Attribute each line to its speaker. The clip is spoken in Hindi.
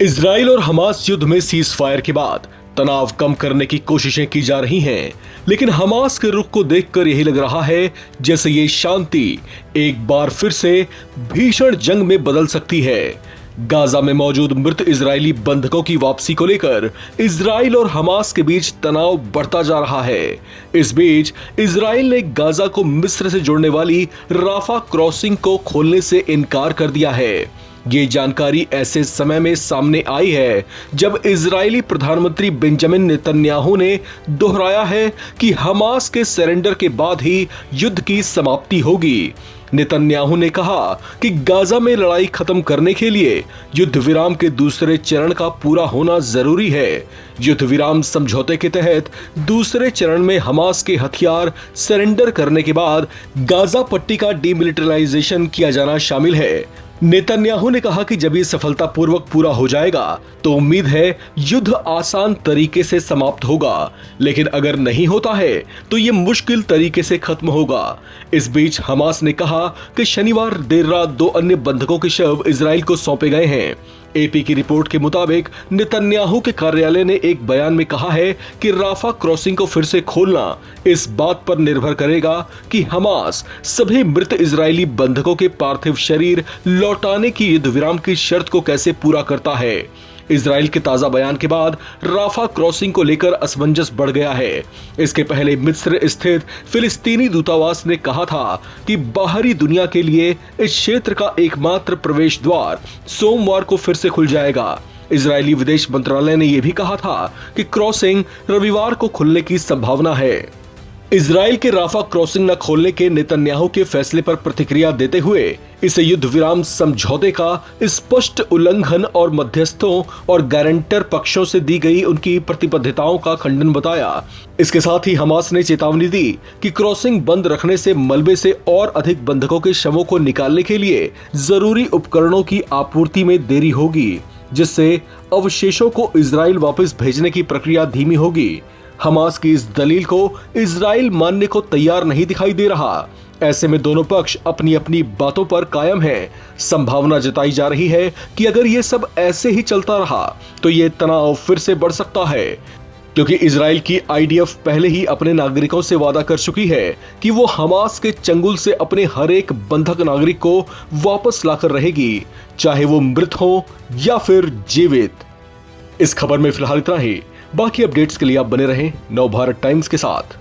Speaker 1: इजराइल और हमास युद्ध में सीज फायर के बाद तनाव कम करने की कोशिशें की जा रही हैं, लेकिन हमास के रुख को देखकर यही लग रहा है जैसे ये शांति एक बार फिर से भीषण जंग में बदल सकती है। गाजा में मौजूद मृत इजरायली बंधकों की वापसी को लेकर इजराइल और हमास के बीच तनाव बढ़ता जा रहा है। इस बीच इजराइल ने गाजा को मिस्र से जोड़ने वाली राफा क्रॉसिंग को खोलने से इनकार कर दिया है। ये जानकारी ऐसे समय में सामने आई है जब इजरायली प्रधानमंत्री बेंजामिन नेतन्याहू ने दोहराया है कि हमास के सरेंडर के बाद ही युद्ध की समाप्ति होगी। नेतन्याहू ने कहा कि गाजा में लड़ाई खत्म करने के लिए युद्ध विराम के दूसरे चरण का पूरा होना जरूरी है। युद्ध विराम समझौते के तहत दूसरे चरण में हमास के हथियार सरेंडर करने के बाद गाजा पट्टी का डीमिलिटराइजेशन किया जाना शामिल है। नेतन्याहू ने कहा कि जब ये सफलतापूर्वक पूरा हो जाएगा तो उम्मीद है युद्ध आसान तरीके से समाप्त होगा, लेकिन अगर नहीं होता है तो ये मुश्किल तरीके से खत्म होगा। इस बीच हमास ने कहा कि शनिवार देर रात 2 अन्य बंधकों के शव इजराइल को सौंपे गए हैं। एपी की रिपोर्ट के मुताबिक नेतन्याहू के कार्यालय ने एक बयान में कहा है कि राफा क्रॉसिंग को फिर से खोलना इस बात पर निर्भर करेगा कि हमास सभी मृत इजरायली बंधकों के पार्थिव शरीर लौटाने की युद्ध विराम की शर्त को कैसे पूरा करता है। इजराइल के ताजा बयान के बाद राफा क्रॉसिंग को लेकर असमंजस बढ़ गया है। इसके पहले मिस्र स्थित फिलिस्तीनी दूतावास ने कहा था कि बाहरी दुनिया के लिए इस क्षेत्र का एकमात्र प्रवेश द्वार सोमवार को फिर से खुल जाएगा। इजरायली विदेश मंत्रालय ने यह भी कहा था कि क्रॉसिंग रविवार को खुलने की संभावना है। इजराइल के राफा क्रॉसिंग न खोलने के नेतन्याहू के फैसले पर प्रतिक्रिया देते हुए इसे युद्ध विराम समझौते का स्पष्ट उल्लंघन और मध्यस्थों और गारंटर पक्षों से दी गई उनकी प्रतिबद्धताओं का खंडन बताया। इसके साथ ही हमास ने चेतावनी दी कि क्रॉसिंग बंद रखने से मलबे से और अधिक बंधकों के शवों को निकालने के लिए जरूरी उपकरणों की आपूर्ति में देरी होगी, जिससे अवशेषों को इजराइल वापस भेजने की प्रक्रिया धीमी होगी। हमास की इस दलील को इजराइल मानने को तैयार नहीं दिखाई दे रहा। ऐसे में दोनों पक्ष अपनी अपनी बातों पर कायम हैं। संभावना जताई जा रही है कि अगर ये सब ऐसे ही चलता रहा तो ये तनाव फिर से बढ़ सकता है, क्योंकि इजराइल की आईडीएफ पहले ही अपने नागरिकों से वादा कर चुकी है कि वो हमास के चंगुल से अपने हर एक बंधक नागरिक को वापस लाकर रहेगी, चाहे वो मृत हो या फिर जीवित। इस खबर में फिलहाल इतना ही। बाकी अपडेट्स के लिए आप बने रहें नवभारत टाइम्स के साथ।